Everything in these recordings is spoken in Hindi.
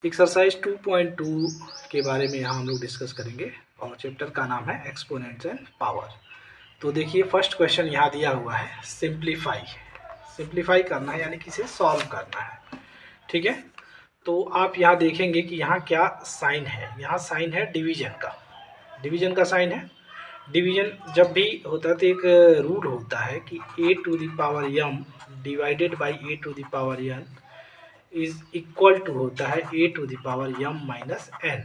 एक्सरसाइज 2.2 के बारे में यहाँ हम लोग डिस्कस करेंगे और चैप्टर का नाम है एक्सपोनेंट्स एंड पावर। तो देखिए फर्स्ट क्वेश्चन यहाँ दिया हुआ है सिंप्लीफाई करना है, यानी कि इसे सॉल्व करना है। ठीक है, तो आप यहाँ देखेंगे कि यहाँ क्या साइन है। यहाँ साइन है डिवीजन का साइन है। डिवीजन जब भी होता है तो एक रूल होता है कि a to the power m divided by a to the power n is equal to होता है a to the power m minus n।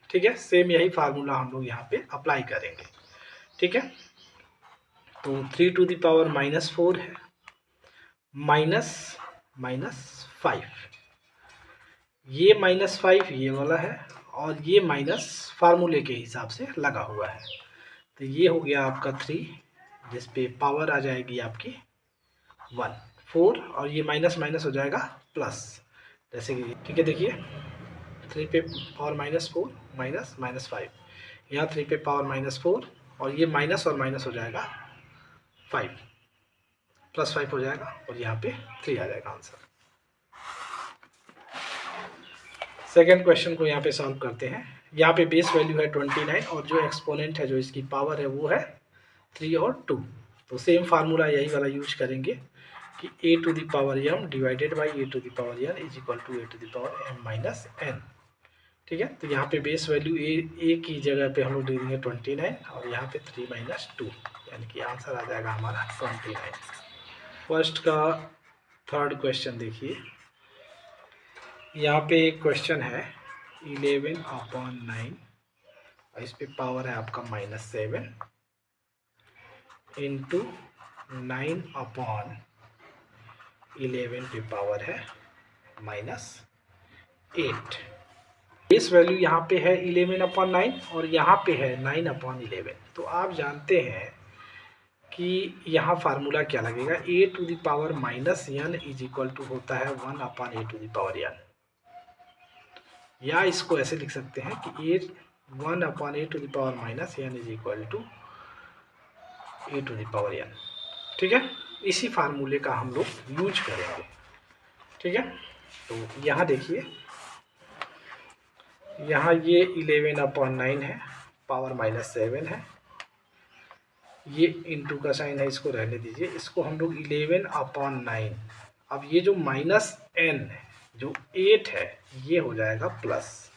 ठीक है, सेम यही फार्मूला हम लोग यहाँ पे अप्लाई करेंगे। ठीक है, तो 3 टू द पावर माइनस 4 है, माइनस 5, ये -5 ये वाला है और ये माइनस फार्मूले के हिसाब से लगा हुआ है। तो ये हो गया आपका 3, जिस पे पावर आ जाएगी आपकी 1, 4 और ये माइनस माइनस हो जाएगा प्लस, जैसे कि ठीक है। देखिए 3 पे पावर -4 -5, यहाँ 3 पे पावर -4 और ये माइनस और माइनस हो जाएगा 5, +5 हो जाएगा और यहाँ पे 3 आ जाएगा आंसर। सेकेंड क्वेश्चन को यहाँ पे सॉल्व करते हैं। यहाँ पे बेस वैल्यू है 29 और जो एक्सपोनेंट है, जो इसकी पावर है वो है 3 और 2। तो सेम फार्मूला यही वाला यूज करेंगे कि a to the power m divided by a to the power n is equal to a to the power m minus n। ठीक है, तो यहाँ पे बेस वैल्यू a की जगह पे हम लोग दे देंगे 29 और यहाँ पे 3 माइनस 2, यानी कि आंसर आ जाएगा हमारा 29। फर्स्ट का थर्ड क्वेश्चन देखिए, यहाँ पे एक क्वेश्चन है 11/9 और इस पे पावर है आपका -7 इंटू 9/11 पे पावर है -8। बेस वैल्यू यहाँ पे है 11/9 और यहाँ पे है 9/11। तो आप जानते हैं कि यहाँ फार्मूला क्या लगेगा, a to the power -n is equal to होता है 1/a to the power n, या इसको ऐसे लिख सकते हैं कि 1/a to the power -n is equal to a to the power n। ठीक है, इसी फार्मूले का हम लोग यूज करेंगे। ठीक है, तो यहाँ देखिए, यहाँ ये 11/9 है, पावर -7 है, ये इंटू का साइन है, इसको रहने दीजिए, इसको हम लोग 11/9। अब ये जो -n है, जो 8 है, ये हो जाएगा प्लस।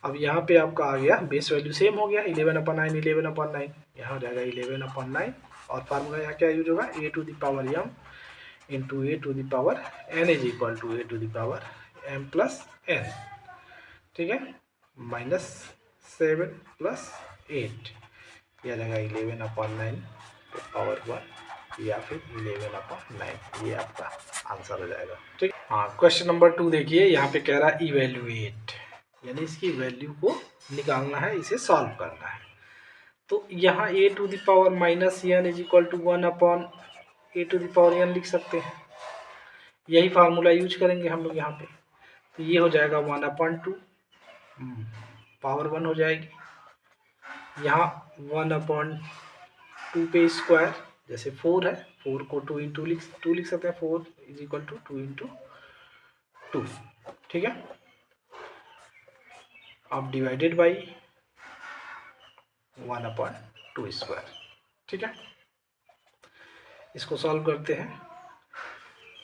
अब यहाँ पे आपका आ गया बेस वैल्यू सेम हो गया 11/9, यहाँ हो जाएगा 11/9 और फार्मूला यहाँ क्या यूज होगा, a to the power m into a to the power n is equal to a to the power m plus n। ठीक है, -7 प्लस 8, यह जाएगा 11/9 पावर 1 या फिर 11/9, ये आपका आंसर हो जाएगा। ठीक, हाँ क्वेश्चन नंबर 2 देखिए, यहाँ पे कह रहा है इवेल्युएट, यानी इसकी वैल्यू को निकालना है, इसे सॉल्व करना है। तो यहाँ a to the power -n is equal to 1/a to the power n लिख सकते हैं, यही फार्मूला यूज करेंगे हम लोग यहाँ पे। तो ये हो जाएगा 1/2, पावर 1 हो जाएगी, यहाँ 1/2 पे स्क्वायर, जैसे 4 है, 4 को 2 इंटू लिख सकते हैं, 4 इज इक्वल टू 2 इंटू 2। ठीक है, अब डिवाइडेड बाई 1/2 स्क्वायर। ठीक है, इसको सॉल्व करते हैं,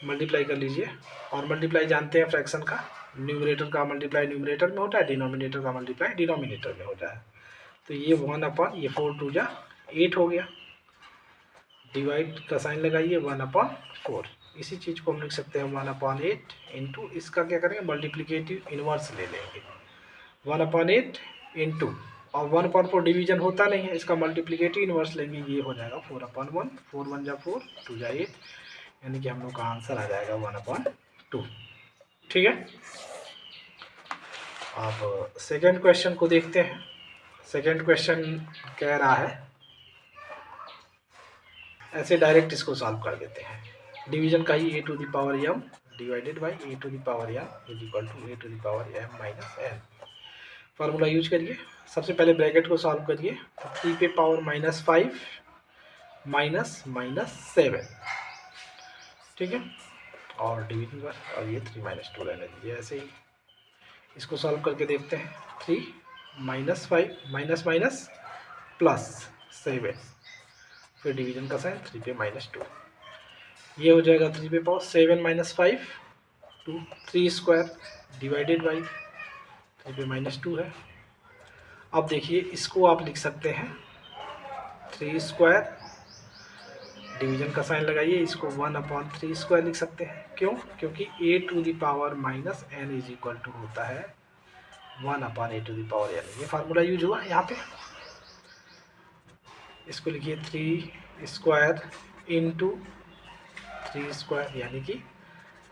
मल्टीप्लाई कर लीजिए, और मल्टीप्लाई जानते हैं फ्रैक्शन का, न्यूमरेटर का मल्टीप्लाई न्यूमरेटर में होता है, डिनोमिनेटर का मल्टीप्लाई डिनोमिनेटर में होता है। तो ये 1/, ये 4 2 जा 8 हो गया, डिवाइड का साइन लगाइए 1/4, इसी चीज़ को हम लिख सकते हैं 1/8 इंटू, इसका क्या करेंगे, मल्टीप्लिकेटिव इनवर्स ले लेंगे, 1/8 इंटू, और 1/4 डिवीजन होता नहीं है, इसका मल्टीप्लिकेटिव इनवर्स लेंगे, ये हो जाएगा 4/1, 4 1 जा 4, 2 जा 8, यानी कि हम लोग का आंसर आ जाएगा 1/2। ठीक है, अब सेकेंड क्वेश्चन को देखते हैं। सेकेंड क्वेश्चन कह रहा है, ऐसे डायरेक्ट इसको सॉल्व कर देते हैं, डिवीजन का ही a to the power m divided by a to the power m is equal to a to the power m minus n। Formula use करिए, सबसे पहले ब्रैकेट को सॉल्व करिए, 3 पे पावर -5 -7। ठीक है, और डिवीजन पर, और ये 3 - 2 रहने दीजिए ऐसे ही। इसको सॉल्व करके देखते हैं। 3 माइनस 5 माइनस माइनस प्लस 7, फिर डिवीजन का साइन 3 पे -2, ये हो जाएगा 3 पे power 7 minus 5 2, 3 square divided by 3 पे -2 है। अब देखिए इसको आप लिख सकते हैं 3 स्क्वायर, डिवीजन का साइन लगाइए, इसको 1/3 स्क्वायर लिख सकते हैं। क्यों? क्योंकि a to the power minus n is equal to होता है 1/a to the power n। ये फार्मूला यूज हुआ यहाँ पे। इसको लिखिए 3 स्क्वायर इंटू 3 स्क्वायर यानी कि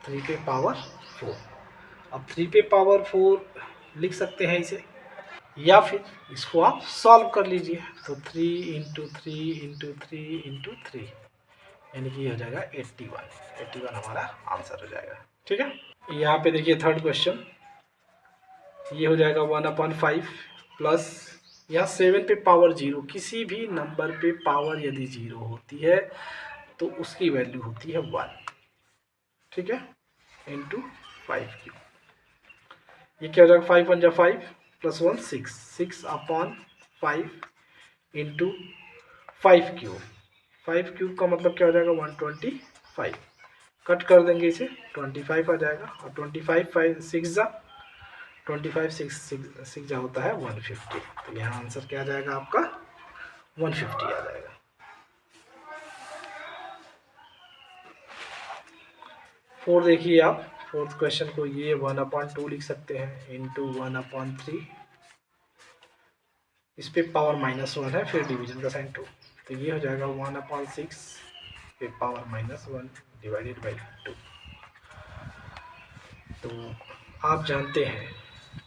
3 पे पावर 4। अब 3 पे पावर 4 लिख सकते हैं इसे, या फिर इसको आप सॉल्व कर लीजिए। तो 3 इंटू 3 इंटू 3 इंटू 3 यानी कि ये हो जाएगा 81 हमारा आंसर हो जाएगा। ठीक है, यहाँ पे देखिए थर्ड क्वेश्चन, ये हो जाएगा 1/5 प्लस यहाँ 7 पे पावर 0, किसी भी नंबर पे पावर यदि 0 होती है तो उसकी वैल्यू होती है 1। ठीक है, इंटू 5 ये क्या हो जाएगा 5 1 जा 5 प्लस 1 6/5 इंटू 5 क्यूब का मतलब क्या हो जाएगा 125। कट कर देंगे इसे, 25 आ जाएगा, और 25 6 जा 6 जा होता है 150। तो यहाँ आंसर क्या आ जाएगा आपका 150 आ जाएगा। फोर देखिए आप, फोर्थ क्वेश्चन को ये 1/2 लिख सकते हैं इंटू 1/3, इस पे पावर -1 है, फिर डिवीजन का साइन 2, तो ये हो जाएगा 1/6 पे पावर -1 डिवाइडेड बाई 2। तो आप जानते हैं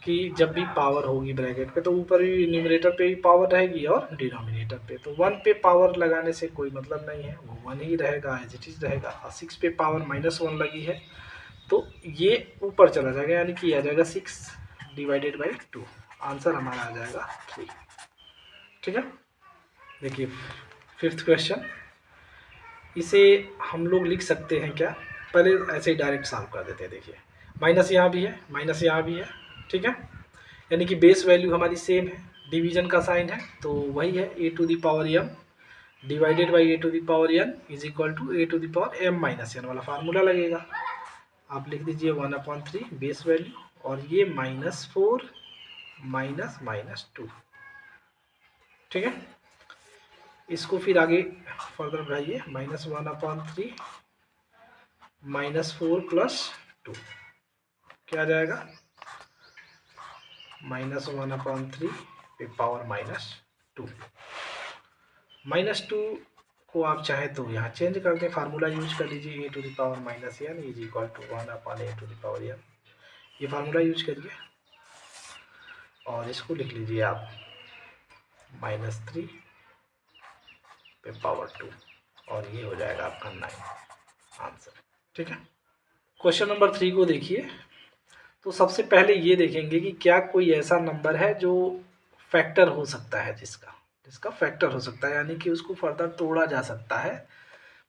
कि जब भी पावर होगी ब्रैकेट पे तो ऊपर भी न्यूमरेटर पे भी पावर रहेगी और डिनोमिनेटर पे, तो 1 पे पावर लगाने से कोई मतलब नहीं है, वो 1 ही रहेगा, एज इट इज रहेगा। और 6 पे पावर -1 लगी है तो ये ऊपर चला जाएगा, यानी कि आ जाएगा 6 डिवाइडेड बाई 2, आंसर हमारा आ जाएगा 3। ठीक है, देखिए फिफ्थ क्वेश्चन, इसे हम लोग लिख सकते हैं क्या, पहले ऐसे ही डायरेक्ट सॉल्व कर देते हैं। देखिए माइनस यहाँ भी है, माइनस यहाँ भी है, ठीक है, यानी कि बेस वैल्यू हमारी सेम है, डिवीजन का साइन है तो वही है a to the power m divided by a to the power n is equal to a to the power m minus n वाला फार्मूला लगेगा। आप लिख दीजिए 1/3 बेस वैल्यू, और ये -4 माइनस -2। ठीक है, इसको फिर आगे फर्दर बढ़ाइए, -1/3 -4 प्लस 2 क्या आ जाएगा -1/3 पे पावर -2। -2 को आप चाहे तो यहाँ चेंज कर दें, फार्मूला यूज कर लीजिए a to the power -n is equal to 1/a to the power n, ये फार्मूला यूज करिए और इसको लिख लीजिए आप -3 पे पावर 2, और ये हो जाएगा आपका 9 आंसर। ठीक है, क्वेश्चन नंबर 3 को देखिए। तो सबसे पहले ये देखेंगे कि क्या कोई ऐसा नंबर है जो फैक्टर हो सकता है, जिसका फैक्टर हो सकता है, यानी कि उसको फर्दर तोड़ा जा सकता है।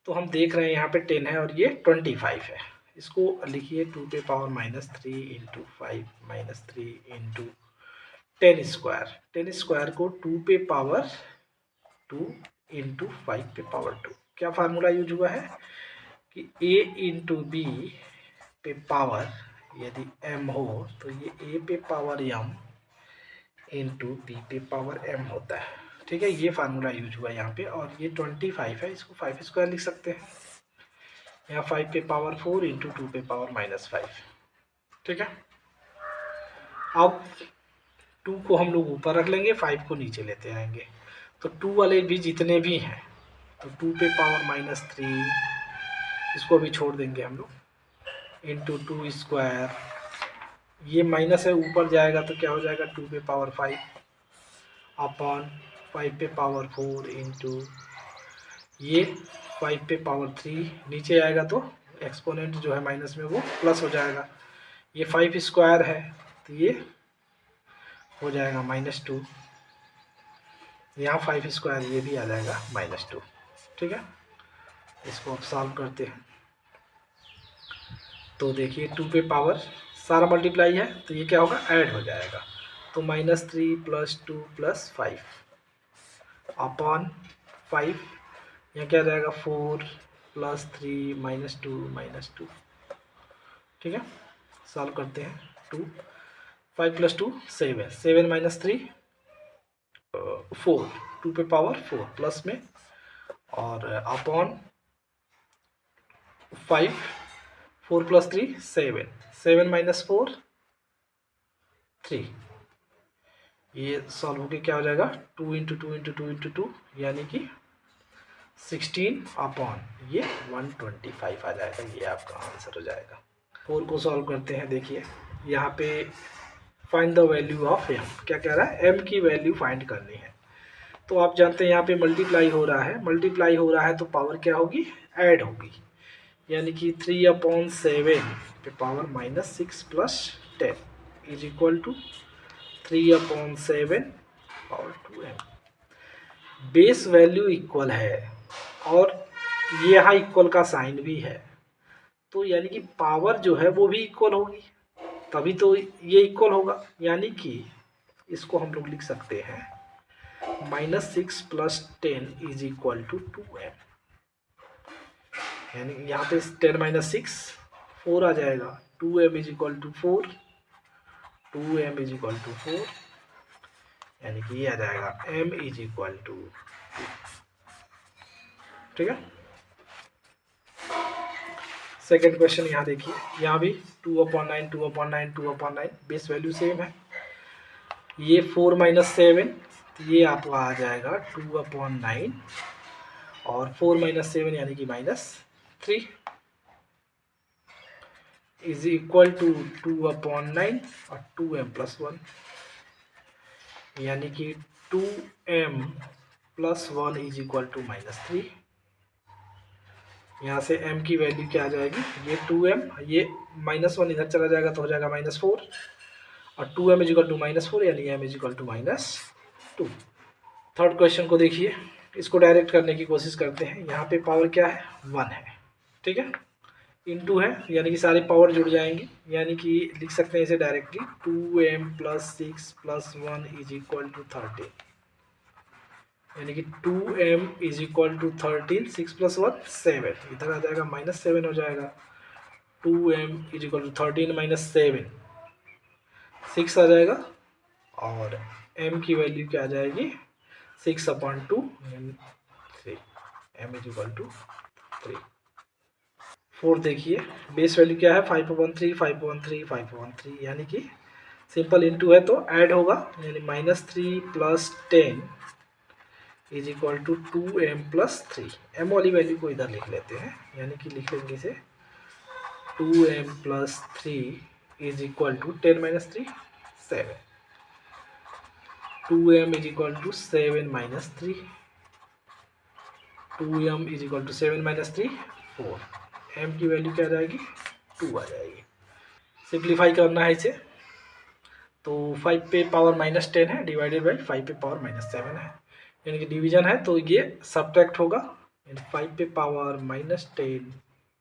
तो हम देख रहे हैं यहाँ पे 10 है और ये 25 है, इसको लिखिए 2 पे power -3 into 5 -3 into 10 square. 10 square को 2 पे पावर 2 इंटू 5 पे पावर 2। क्या फार्मूला यूज हुआ है कि a इंटू बी पे पावर यदि m हो तो ये a पे पावर m इंटू बी पे पावर m होता है। ठीक है, ये फार्मूला यूज हुआ यहाँ पे, और ये 25 है, इसको 5 स्क्वायर लिख सकते हैं, यहाँ 5 पे पावर 4 इंटू 2 पे पावर -5। ठीक है, अब 2 को हम लोग ऊपर रख लेंगे, 5 को नीचे लेते आएंगे, तो 2 वाले भी जितने भी हैं तो 2 पे पावर -3 इसको भी छोड़ देंगे हम लोग इंटू 2 स्क्वायर, ये माइनस है ऊपर जाएगा तो क्या हो जाएगा 2 पे पावर 5 अपॉन 5 पे पावर 4 इंटू ये 5 पे पावर 3, नीचे आएगा तो एक्सपोनेंट जो है माइनस में वो प्लस हो जाएगा, ये 5 स्क्वायर है तो ये हो जाएगा -2, यहाँ 5 स्क्वायर ये भी आ जाएगा -2। ठीक है, इसको अब सॉल्व करते हैं। तो देखिए 2 पे पावर सारा मल्टीप्लाई है तो ये क्या होगा, ऐड हो जाएगा। तो -3 + 2 + 5 अपॉन 5, यहाँ क्या जाएगा 4 + 3 -2 -2। ठीक है, सॉल्व करते हैं। 2 5 + 2 7 7 - 3 4 2 पे पावर 4 प्लस में, और अपॉन 5 4 + 3 7 7 - 4 3। ये सॉल्व होके क्या हो जाएगा 2 × 2 × 2 × 2 यानी कि 16 अपॉन ये 125 आ जाएगा। ये आपका आंसर हो जाएगा। 4 को सॉल्व करते हैं। देखिए यहाँ पे find the value of m, क्या कह रहा है, m की वैल्यू फाइंड करनी है। तो आप जानते हैं यहाँ पे मल्टीप्लाई हो रहा है, मल्टीप्लाई हो रहा है तो पावर क्या होगी, ऐड होगी, यानी कि 3/7 पे power -6 + 10 is equal to 3/7 power 2m। Base value equal है और ये यहाँ इक्वल का साइन भी है, तो यानी कि पावर जो है वो भी इक्वल होगी, तभी तो ये इक्वल होगा। यानी कि इसको हम लोग लिख सकते हैं -6 + 10 इज इक्वल टू 2m। यानी यहाँ पे 10 - 6 4 आ जाएगा, 2m is equal to 4, 2m is equal to 4, यानी कि ये आ जाएगा m इज इक्वल टू 2। ठीक है, सेकेंड क्वेश्चन यहाँ देखिए, यहाँ भी 2/9 2/9 2/9 बेस वैल्यू सेम है। ये 4 - 7 तो ये आपको आ जाएगा 2/9 और 4 - 7 यानी कि -3 इज इक्वल टू 2/9 और 2m + 1, यानी कि 2m + 1 इज इक्वल टू -3। यहाँ से m की वैल्यू क्या आ जाएगी, ये 2m, ये -1 इधर चला जाएगा तो हो जाएगा -4, और 2m इज इक्वल टू -4 यानी m is equal to -2। Third question को देखिए, इसको डायरेक्ट करने की कोशिश करते हैं। यहाँ पे पावर क्या है, 1 है। ठीक है, इनटू है यानी कि सारे पावर जुड़ जाएंगे, यानी कि लिख सकते हैं इसे directly 2m + 6 + 1 is equal to 13, यानी कि 2m इज इक्वल टू 13, 6 + 1 7, इधर आ जाएगा -7 हो जाएगा। 2m इज इक्वल टू 13 - 7 6 आ जाएगा, और m की वैल्यू क्या आ जाएगी 6/2 3, m इज इक्वल टू 3। 4 देखिए, बेस वैल्यू क्या है 5/3 5/3 5/3, यानी कि सिंपल इनटू है तो ऐड होगा, यानी -3 + 10 is equal to 2m + 3। m वाली वैल्यू को इधर लिख लेते हैं, यानी कि लिख लेंगे इसे 2m + 3 is equal to 10 - 3 7, 2m is equal to 7 - 3, 2m is equal to 7 - 3 4, m की वैल्यू क्या आ जाएगी 2 आ जाएगी। सिंप्लीफाई करना है इसे, तो 5 पे पावर -10 है डिवाइडेड बाई 5 पे पावर -7 है, यानी कि डिवीजन है तो ये सब्ट्रैक्ट होगा, यानी 5 पे पावर -10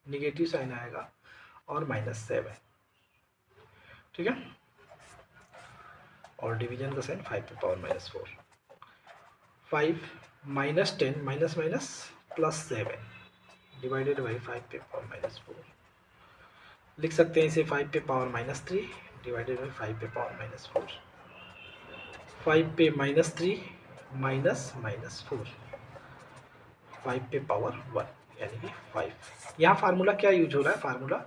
निगेटिव साइन आएगा और -7। ठीक है, और डिवीजन का साइन 5 पे power -4, 5 -10 minus minus +7 divided by 5 पे पावर -4, लिख सकते हैं इसे 5 पे पावर -3 डिवाइडेड बाई 5 पे पावर -4, 5 पे -3 -4, 5 पे पावर 1 यानी कि 5। यहाँ फार्मूला क्या यूज हो रहा है, formula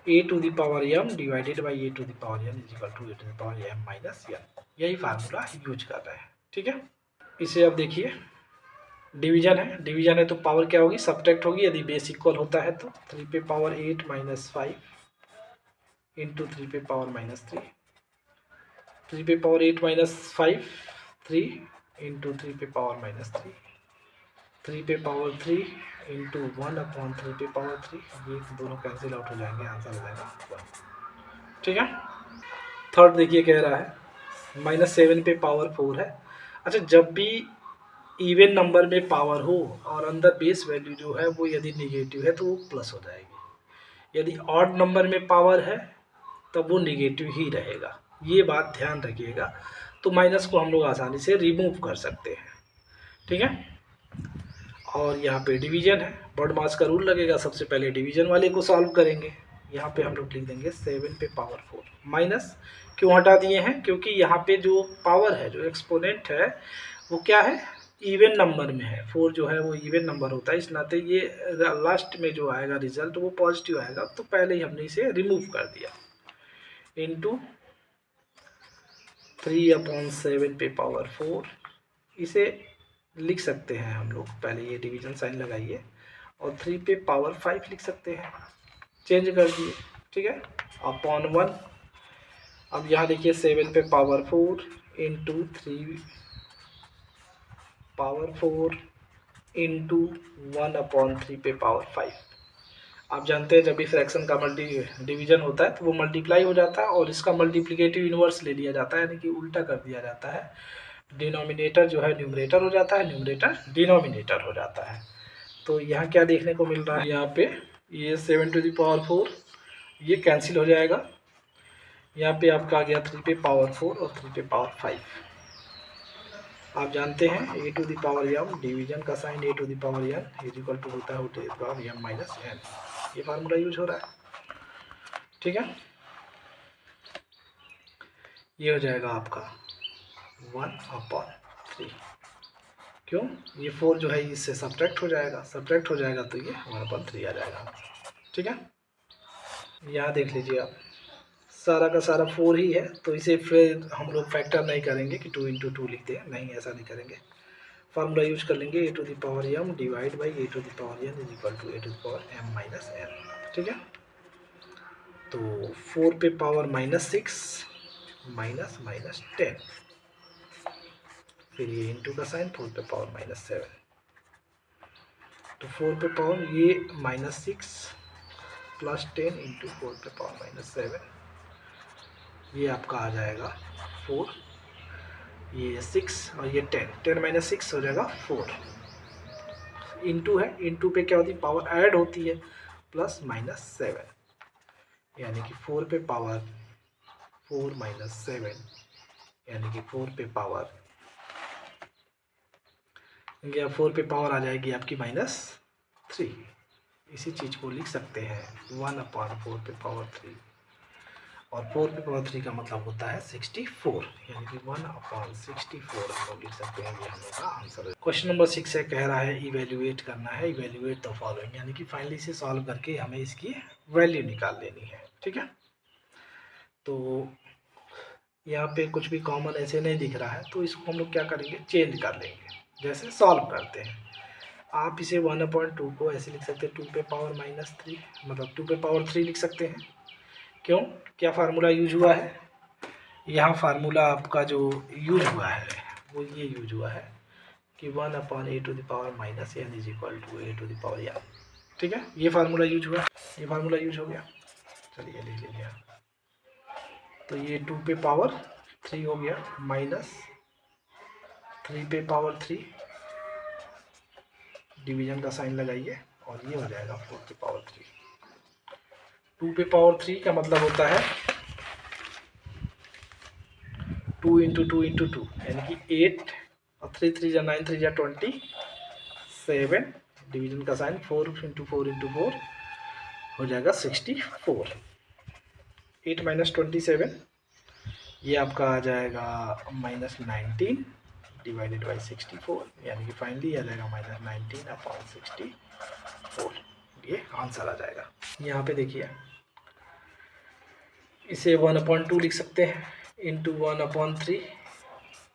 a⁴m divided by a⁴n is equal to a⁴m minus n, यही फार्मूला यूज कर रहे हैं। ठीक है, इसे अब देखिए, डिवीजन है तो पावर क्या होगी, सब्ट्रैक्ट होगी, यदि बेस इक्वल होता है तो 3 पे पावर 8 - 5 इंटू 3 पे पावर -3, 3 पे पावर 8 - 5 3 इंटू 3 पे पावर -3, 3 पे पावर 3 इंटू 1/3 पे पावर 3, ये दोनों कैंसिल आउट हो जाएंगे, आंसर हो जाएगा 1। ठीक है, थर्ड देखिए कह रहा है -7 पे पावर 4 है। अच्छा, जब भी इवन नंबर में पावर हो और अंदर बेस वैल्यू जो है वो यदि निगेटिव है तो वो प्लस हो जाएगी, यदि ऑड नंबर में पावर है तब वो निगेटिव ही रहेगा, ये बात ध्यान रखिएगा। तो माइनस को हम लोग आसानी से रिमूव कर सकते हैं, ठीक है। और यहाँ पे डिवीजन है, बॉडमास का रूल लगेगा, सबसे पहले डिवीजन वाले को सॉल्व करेंगे। यहाँ पे हम लोग लिख देंगे 7 पे पावर 4। माइनस क्यों हटा दिए हैं, क्योंकि यहाँ पे जो पावर है, जो एक्सपोनेंट है, वो क्या है, इवन नंबर में है। 4 जो है वो इवन नंबर होता है, इस नाते ये लास्ट में जो आएगा रिजल्ट वो पॉजिटिव आएगा, तो पहले ही हमने इसे रिमूव कर दिया। इंटू 3/7 पे पावर 4, इसे लिख सकते हैं हम लोग, पहले ये डिवीजन साइन लगाइए, और 3 पे पावर 5 लिख सकते हैं, चेंज कर दिए, ठीक है, अपॉन 1। अब यहाँ देखिए 7 पे पावर 4 इंटू 3 पावर 4 इंटू 1/3 पे पावर 5। आप जानते हैं जब भी फ्रैक्शन का डिवीजन होता है तो वो मल्टीप्लाई हो जाता है, और इसका मल्टीप्लिकेटिव इनवर्स ले लिया जाता है, यानी कि उल्टा कर दिया जाता है। डिनोमिनेटर जो है न्यूमरेटर हो जाता है, न्यूमरेटर डिनोमिनेटर हो जाता है। तो यहाँ क्या देखने को मिल रहा है, यहाँ पे ये 7 टू द पावर 4 ये कैंसिल हो जाएगा। यहाँ पे आपका आ गया 3 पे पावर 4 और 3 पे पावर 5। आप जानते हैं a to the power m, division का sign a to the power n is equal to होता है to the power m minus n। ये फार्मूला यूज हो रहा है, ठीक है। ये हो जाएगा आपका 1/3। क्यों, ये 4 जो है इससे सब्ट्रैक्ट हो जाएगा, सब्ट्रैक्ट हो जाएगा तो ये 1/3 आ जाएगा, ठीक है। यहाँ देख लीजिए आप, सारा का सारा 4 ही है, तो इसे फिर हम लोग फैक्टर नहीं करेंगे कि 2 × 2 लिखते हैं, नहीं, ऐसा नहीं करेंगे। फार्मूला यूज कर लेंगे a to the power m divide by a to the power n is equal to a to the power m minus n, ठीक है। तो 4 पे पावर -6 माइनस -10, फिर ये इंटू का साइन 4 पे पावर -7, तो 4 पे पावर ये -6 प्लस 10 इंटू 4 पे पावर -7, ये आपका आ जाएगा 4, ये 6 और ये 10 - 6 हो जाएगा 4। इंटू है, इंटू पे क्या होती है, पावर ऐड होती है, प्लस -7, यानी कि 4 पे पावर 4 -7, यानी कि 4 पे पावर, या 4 पे पावर आ जाएगी आपकी -3। इसी चीज़ को लिख सकते हैं 1/4 पे पावर 3, और 4 पे पावर 3 का मतलब होता है 64, यानी कि 1/64 हम लोग लिख सकते हैं। ये हम लोग का आंसर है। क्वेश्चन नंबर 6 है, कह रहा है इवेल्युएट करना है, इवेल्युएट द फॉलोइंग, यानी कि फाइनली इसे सॉल्व करके हमें इसकी वैल्यू निकाल लेनी है, ठीक है। तो यहाँ पे कुछ भी कॉमन ऐसे नहीं दिख रहा है, तो इसको हम लोग क्या करेंगे, चेंज कर लेंगे, जैसे सॉल्व करते हैं। आप इसे 1/2 को ऐसे लिख सकते हैं 2 पे पावर -3, मतलब 2 पे पावर 3 लिख सकते हैं। क्यों, क्या फार्मूला यूज हुआ है, यहाँ फार्मूला आपका जो यूज हुआ है वो ये यूज हुआ है कि 1/a to the power minus n is equal to a to the power n, ठीक है। ये फार्मूला यूज हुआ, ये फार्मूला यूज हो गया। चलिए लिख लीजिए, तो ये 2 पे पावर 3 हो गया, माइनस 3 पे पावर 3, डिवीजन का साइन लगाइए, और ये हो जाएगा 4 पे पावर 3। 2 पे पावर 3 का मतलब होता है 2 × 2 × 2, यानी कि 8, और 3 3 जा 9 3 जा 27, डिवीजन का साइन 4 × 4 × 4 हो जाएगा 64। 8 - 27 ये आपका आ जाएगा -19 डिवाइडेड बाई 64, यानी कि फाइनली आ जाएगा -19/64, ये आंसर आ जाएगा। यहाँ पे देखिए, इसे 1/2 लिख सकते हैं, इंटू 1/3,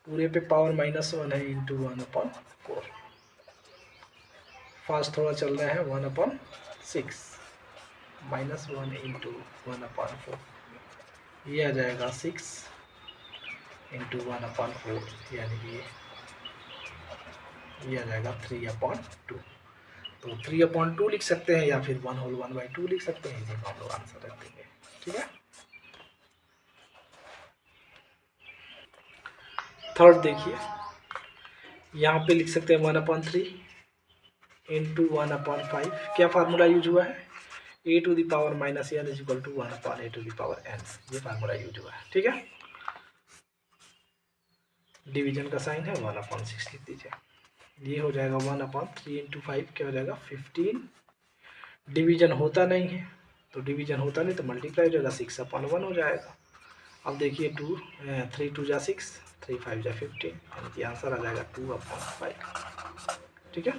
पूरे पे पावर -1 है, इंटू 1/4, फास्ट थोड़ा चल रहा है, 1/6 -1 इंटू 1/4, ये आ जाएगा 6 इंटू 1/4, यानी कि ये आ जाएगा 3/2। तो 3/2 लिख सकते हैं, या फिर 1/2 लिख सकते हैं, इसी को हम लोग आंसर रख देंगे, ठीक है। थर्ड देखिए, यहाँ पे लिख सकते हैं 1/3 इंटू 1/5, क्या फार्मूला यूज हुआ है, A to the power minus N is equal to 1 upon A to the power N, ये फार्मूला यूज हुआ है। ठीक है, डिवीजन का साइन है 1/6 लिख दीजिए, ये हो जाएगा 1/3 इंटू 5 क्या हो जाएगा 15। डिवीजन होता नहीं है, तो डिवीजन होता नहीं तो मल्टीप्लाई हो जाएगा 6/1 हो जाएगा। अब देखिए 3 2 जा 6, 3 5 जा 15, यानी कि आंसर आ जाएगा 2/5। ठीक है,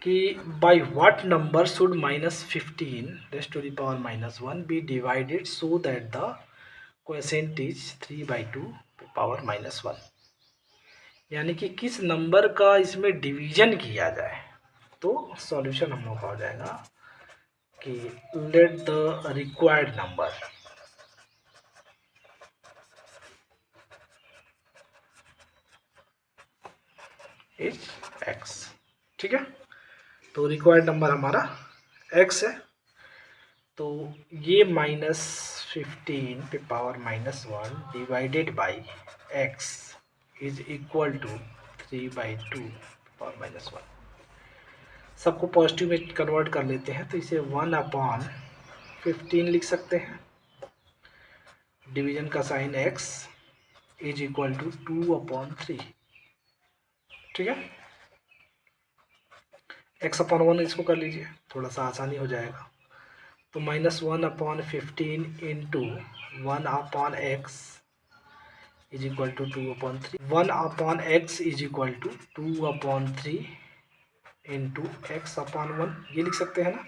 कि by what number should -15 raise to the power -1 be divided so that the quotient is 3/2 power -1, यानी कि किस नंबर का इसमें डिवीजन किया जाए। तो सॉल्यूशन हम लोग का हो जाएगा कि let the required number is x। ठीक है, तो रिक्वायर्ड नंबर हमारा x है, तो ये -15 पे power -1 divided by x is equal to 3/2 power -1। सबको पॉजिटिव में कन्वर्ट कर लेते हैं, तो इसे 1/15 लिख सकते हैं। डिवीजन का sign x is equal to 2/3। ठीक है, x/1 इसको कर लीजिए, थोड़ा सा आसानी हो जाएगा। तो -1/15 into 1/x is equal to 2/3। 1/x is equal to 2/3 into x/1, ये लिख सकते हैं ना,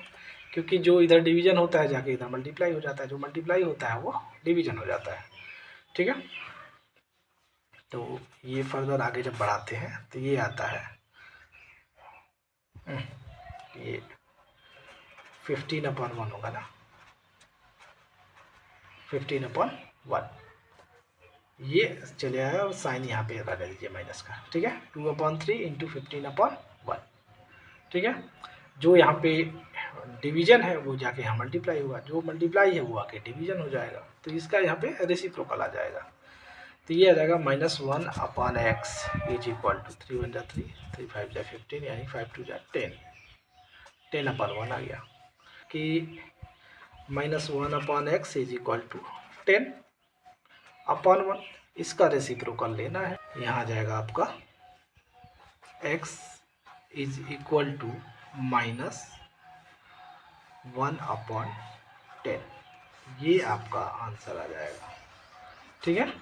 क्योंकि जो इधर डिवीजन होता है जाके इधर मल्टीप्लाई हो जाता है, जो मल्टीप्लाई होता है वो डिवीजन हो जाता है। ठीक है, तो ये फर्दर आगे जब बढ़ाते हैं तो ये आता है ये 15/1 होगा ना, 15/1 ये चले आया, और साइन यहाँ पे लगा दीजिए माइनस का। ठीक है, 2/3 इंटू 15/1। ठीक है, जो यहाँ पे डिवीजन है वो जाके यहाँ मल्टीप्लाई होगा, जो मल्टीप्लाई है वो आके डिवीजन हो जाएगा, तो इसका यहाँ पे रेसिप्रोकल आ जाएगा। तो ये आ जाएगा -1/x इज इक्वल टू 3 1 जा 3, 3 5 जा 15, यानी 5 2 जा 10, 10/1 आ गया। कि -1/x इज इक्वल टू 10/1, इसका रेसिप्रोकल लेना है। यहाँ आ जाएगा आपका x इज इक्वल टू -1/10, ये आपका आंसर आ जाएगा। ठीक है,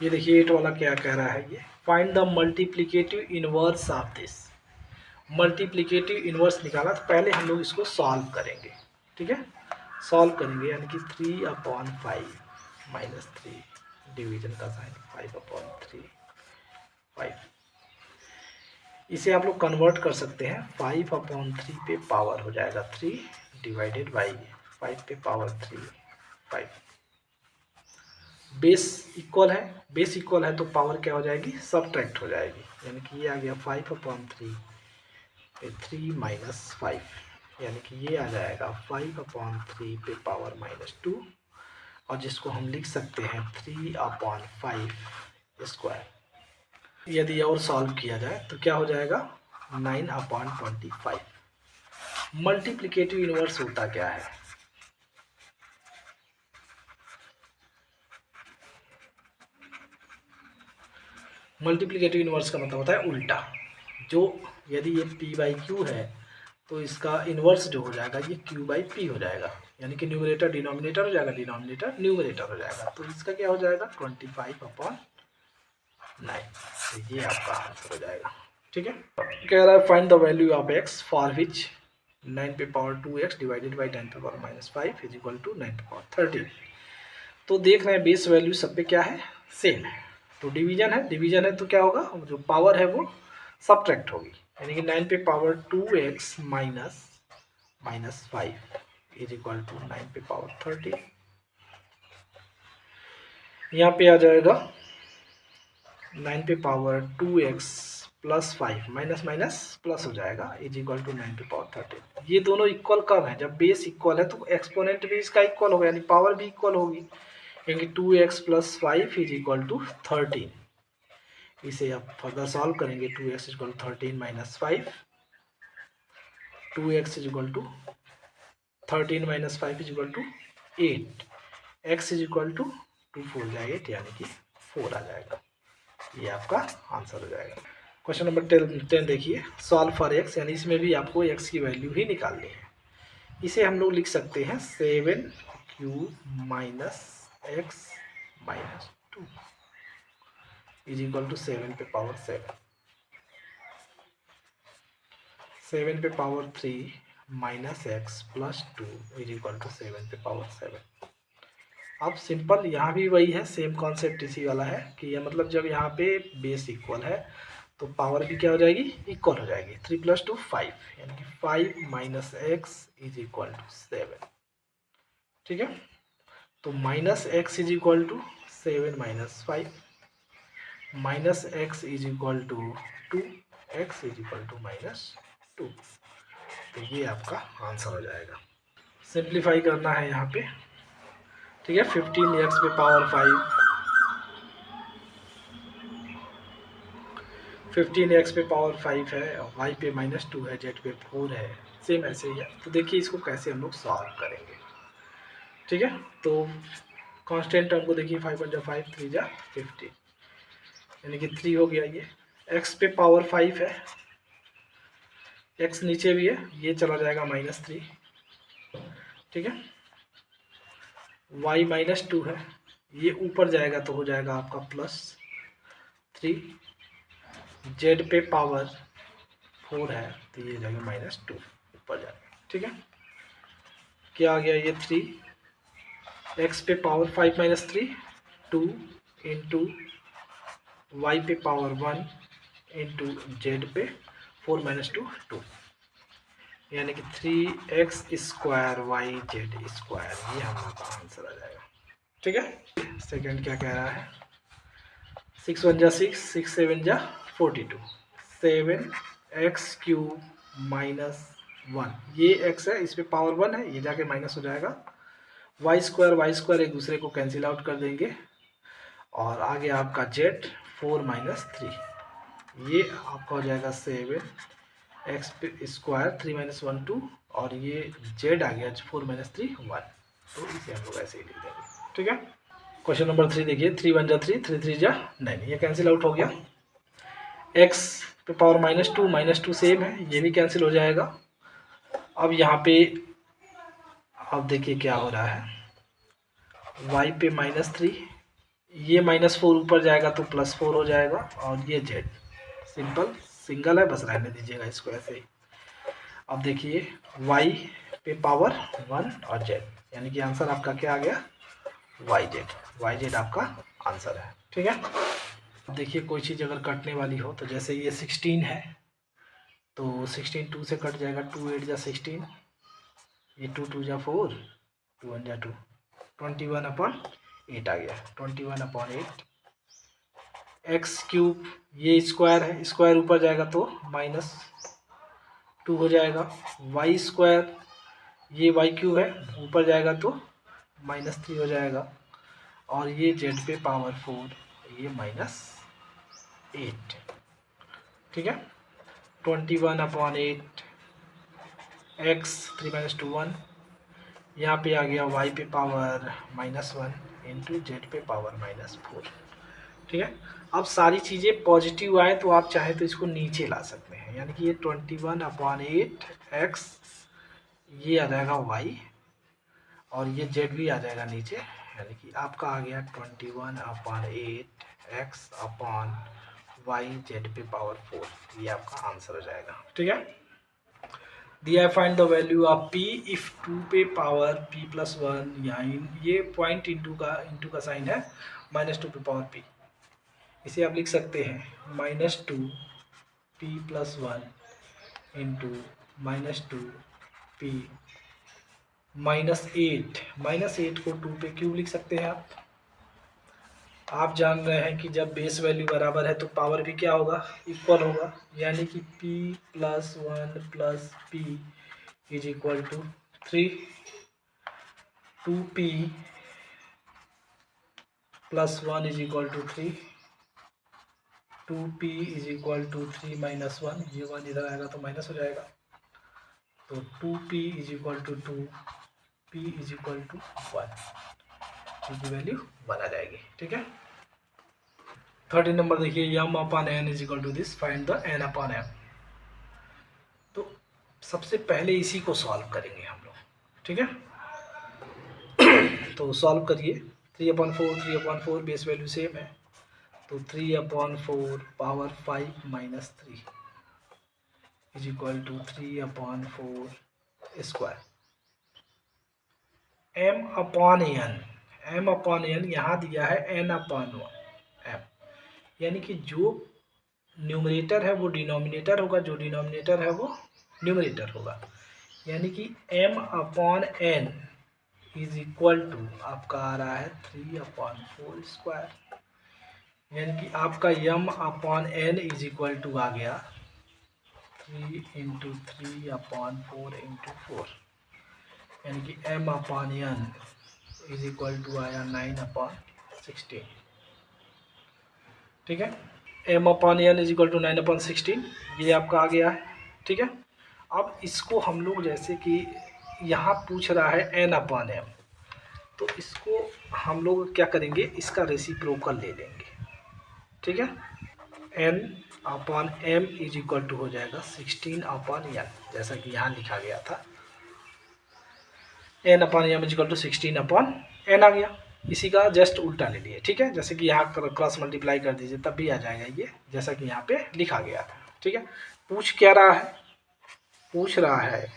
ये देखिए 8 वाला क्या कह रहा है, ये find the multiplicative inverse of this. Multiplicative inverse निकाला, तो पहले हम लोग इसको सॉल्व करेंगे। ठीक है, सॉल्व करेंगे, यानी कि 3/5 -3, डिवीजन का साइन 5/3 5, इसे आप लोग कन्वर्ट कर सकते हैं। 5/3 पे पावर हो जाएगा 3 डिवाइडेड बाई 5 पे पावर 3 5। बेस इक्वल है, बेस इक्वल है तो पावर क्या हो जाएगी, सब्ट्रैक्ट हो जाएगी, यानी कि ये आ गया 5/3 पे 3 -5, यानी कि ये आ जाएगा 5/3 पे पावर -2, और जिसको हम लिख सकते हैं 3/5 स्क्वायर। यदि और सॉल्व किया जाए तो क्या हो जाएगा 9/25। मल्टीप्लिकेटिव इनवर्स होता क्या है, मल्टीप्लिकेटिव इनवर्स का मतलब होता है उल्टा। जो यदि ये p/q है तो इसका इनवर्स जो हो जाएगा ये q/p हो जाएगा, यानी कि न्यूमरेटर डिनोमिनेटर हो जाएगा, डिनोमिनेटर न्यूमरेटर हो जाएगा, तो इसका क्या हो जाएगा 25/9, तो ये आपका आंसर हो जाएगा। ठीक है, कह रहा है find the value of x for which 9 पे पावर 2x डिवाइडेड बाई 10 पे पावर -5 इज इक्वल टू 9 पे पावर 13। तो देख रहे हैं बेस वैल्यू सब पे क्या है, सेम है, तो डिवीजन है, डिवीजन है तो क्या होगा, जो पावर है वो सब्ट्रैक्ट होगी, यानी कि 9 पे power 2x -5 is equal to 9 पे पावर 13। यहाँ पे आ जाएगा 9 पे power 2x plus 5 minus minus plus हो जाएगा इज इक्वल टू 9 पे पावर 13। ये दोनों इक्वल कब है, जब बेस इक्वल है तो एक्सपोनेंट भी इसका इक्वल होगा, यानी पावर भी इक्वल होगी, यानी 2x plus 5 is equal to 13। इसे आप फर्दर सॉल्व करेंगे, 2x equal 13 -5 2x is equal to 13 minus 5 is equal to 8, x is equal to 2 4 जाए 8 यानी कि 4 आ जाएगा। ये आपका आंसर हो जाएगा। क्वेश्चन नंबर 10 देखिए, सॉल्व फॉर x, यानी इसमें भी आपको x की वैल्यू ही निकालनी है। इसे हम लोग लिख सकते हैं 7 cube minus X minus 2 is equal to 7 पे पावर 7 पे power 3 minus X plus 2 is equal to 7 पे पावर 7। अब सिंपल यहाँ भी वही है, सेम कॉन्सेप्ट इसी वाला है कि ये मतलब जब यहाँ पे बेस इक्वल है तो पावर भी क्या हो जाएगी, इक्वल हो जाएगी। 3 + 2 5 यानी कि 5 minus X is equal to 7। ठीक है, तो minus X is equal to 7 minus 5 minus X is equal to 2, X is equal to minus 2। तो ये आपका आंसर हो जाएगा। सिंप्लीफाई करना है यहाँ पे। ठीक है, 15x पे पावर 5, 15x पे पावर 5 है, y पे -2 है, z पे 4 है, सेम ऐसे ही है। तो देखिए इसको कैसे हम लोग सॉल्व करेंगे। ठीक है, तो कांस्टेंट टर्म को देखिए, 5 × 5 3 × 15 यानी कि 3 हो गया। ये x पे पावर 5 है, x नीचे भी है, ये चला जाएगा -3। ठीक है, y -2 है, ये ऊपर जाएगा तो हो जाएगा आपका +3। z पे पावर 4 है तो ये जाएगा -2 ऊपर जाएगा। ठीक है, क्या आ गया ये 3, x पे पावर 5 - 3 2 इंटू y पे पावर 1 इंटू z पे 4 - 2 2 यानी कि 3x square y z square, ये हमारा आंसर आ जाएगा। ठीक है, सेकंड क्या कह रहा है, 6 × 1 = 6, 6 × 7 = 42, 7x क्यूब माइनस 1, ये x है, इस पे पावर 1 है, ये जाके माइनस हो जाएगा। y स्क्वायर एक दूसरे को कैंसिल आउट कर देंगे और आगे आपका z 4 - 3, ये आपका हो जाएगा 7x स्क्वायर 3 - 1 2 और ये z आ गया 4 - 3 1, तो इसे हम लोग ऐसे ही लिख देंगे। ठीक है, क्वेश्चन नंबर 3 देखिए, 3 × 1 = 3, 3 × 3 = 9, ये कैंसिल आउट हो गया। x पे पावर -2 सेम है, ये भी कैंसिल हो जाएगा। अब यहाँ पे अब देखिए क्या हो रहा है, y पे -3, ये -4 ऊपर जाएगा तो +4 हो जाएगा और ये z सिंपल सिंगल है, बस रहने दीजिएगा इसको ऐसे ही। अब देखिए y पे पावर 1 और z यानी कि आंसर आपका क्या आ गया, yz आपका आंसर है। ठीक है, अब देखिए कोई चीज़ अगर कटने वाली हो तो जैसे ये 16 है तो 16 2 से कट जाएगा, 2 8 × 16, ये 2 2 × 4, 2 1 × 2, 21/8 आ गया, 21/8। एक्स क्यूब, ये स्क्वायर है, स्क्वायर ऊपर जाएगा तो -2 हो जाएगा। वाई स्क्वायर, ये वाई क्यूब है, ऊपर जाएगा तो -3 हो जाएगा और ये जेड पे पावर 4, ये -8। ठीक है, 21/8 एक्स 3 - 2 1, यहाँ पे आ गया y पे पावर -1 इंटू जेड पे पावर -4। ठीक है, अब सारी चीज़ें पॉजिटिव आए तो आप चाहे तो इसको नीचे ला सकते हैं, यानी कि ये 21/8 एक्स, ये आ जाएगा y और ये z भी आ जाएगा नीचे, यानी कि आपका आ गया 21/8 एक्स अपॉन y जेड पे पावर 4, ये आपका आंसर हो जाएगा। ठीक है, दिया है find the value of p if 2 पे पावर p + 1, यहाँ ये पॉइंट इंटू का साइन है, -2 पे पावर p, इसे आप लिख सकते हैं -2 p + 1 इंटू -2 p -8 को 2 पे क्यूब लिख सकते हैं आप जान रहे हैं कि जब बेस वैल्यू बराबर है तो पावर भी क्या होगा, इक्वल होगा, यानी कि p + 1 + p is equal to 3, 2p + 1 is equal to 3, 2p is equal to 3 - 1, ये 1 इधर आएगा तो माइनस हो जाएगा, तो 2p is equal to 2, p is equal to 1, की वैल्यू 1 आ जाएगी। ठीक है। 13 नंबर देखिए, m upon n is equal to this, find the n upon m। तो सबसे पहले इसी को सॉल्व करेंगे हम लोग। ठीक है। तो सॉल्व करिए, 3/4 बेस वैल्यू सेम है, तो 3/4 power 5 minus 3 is equal to 3/4 square. m upon n यहाँ दिया है n अपॉन m, यानी कि जो न्यूमरेटर है वो डिनोमिनेटर होगा, जो डिनोमिनेटर है वो न्यूमरेटर होगा, यानी कि m upon n is equal to आपका आ रहा है 3/4 स्क्वायर, यानी कि आपका m upon n is equal to आ गया 3 इंटू 3/4 इंटू 4, यानी कि m upon n is equal to आया 9/16। ठीक है। m upon n is equal to 9/16, ये आपका आ गया है। ठीक है। अब इसको हम लोग जैसे कि यहाँ पूछ रहा है n अपॉन m, तो इसको हम लोग क्या करेंगे, इसका रेसिप्रोकल ले लेंगे। ठीक है। n upon m is equal to हो जाएगा 16 अपॉन n, जैसा कि यहाँ लिखा गया था, n upon m is equal to 16 upon n आ गया। इसी का जस्ट उल्टा ले लिए। ठीक है। जैसे कि यहाँ क्रॉस मल्टीप्लाई कर दीजिए तब भी आ जाएगा ये, जैसा कि यहाँ पे लिखा गया था। ठीक है। पूछ क्या रहा है, पूछ रहा है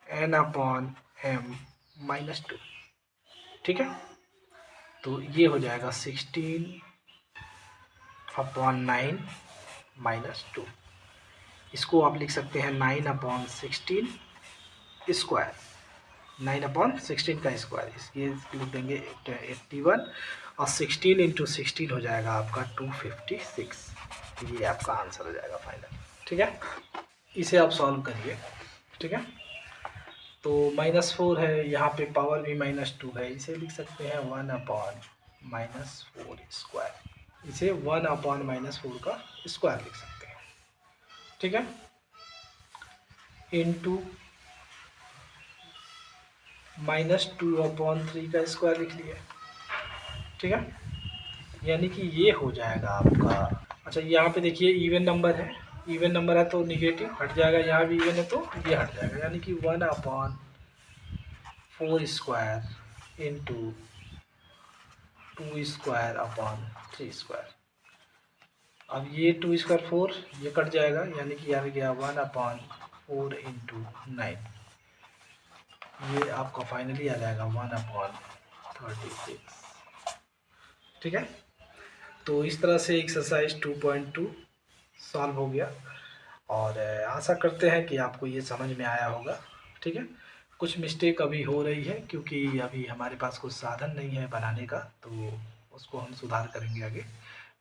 n अपॉन m माइनस 2। ठीक है। तो ये हो जाएगा 16/9 माइनस 2, इसको आप लिख सकते हैं 9/16 स्क्वायर, 9/16 का स्क्वायर, इसके लिख देंगे 81, और 16 इंटू 16 हो जाएगा आपका 256। ये आपका आंसर हो जाएगा फाइनल। ठीक है। इसे आप सॉल्व करिए। ठीक है। तो -4 है, यहाँ पे पावर भी -2 है, इसे लिख सकते हैं 1/-4 स्क्वायर, इसे 1/-4 का स्क्वायर लिख सकते हैं। ठीक है। इंटू -2/3 का स्क्वायर लिख लिया। ठीक है। यानी कि ये हो जाएगा आपका, अच्छा यहाँ पे देखिए इवन नंबर है, इवन नंबर है तो निगेटिव हट जाएगा, यहाँ भी इवन है तो ये हट जाएगा, यानी कि 1/4 square into 2 square upon 3 square. अब ये 2 स्क्वायर 4, ये कट जाएगा, यानी कि आ गया 1/4 इंटू 9, ये आपका फाइनली आ जाएगा 1/36। ठीक है। तो इस तरह से एक्सरसाइज 2.2 सॉल्व हो गया, और आशा करते हैं कि आपको ये समझ में आया होगा। ठीक है। कुछ मिस्टेक अभी हो रही है क्योंकि अभी हमारे पास कुछ साधन नहीं है बनाने का, तो उसको हम सुधार करेंगे आगे।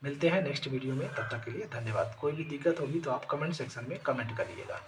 मिलते हैं नेक्स्ट वीडियो में, तब तक के लिए धन्यवाद। कोई भी दिक्कत होगी तो आप कमेंट सेक्शन में कमेंट करिएगा।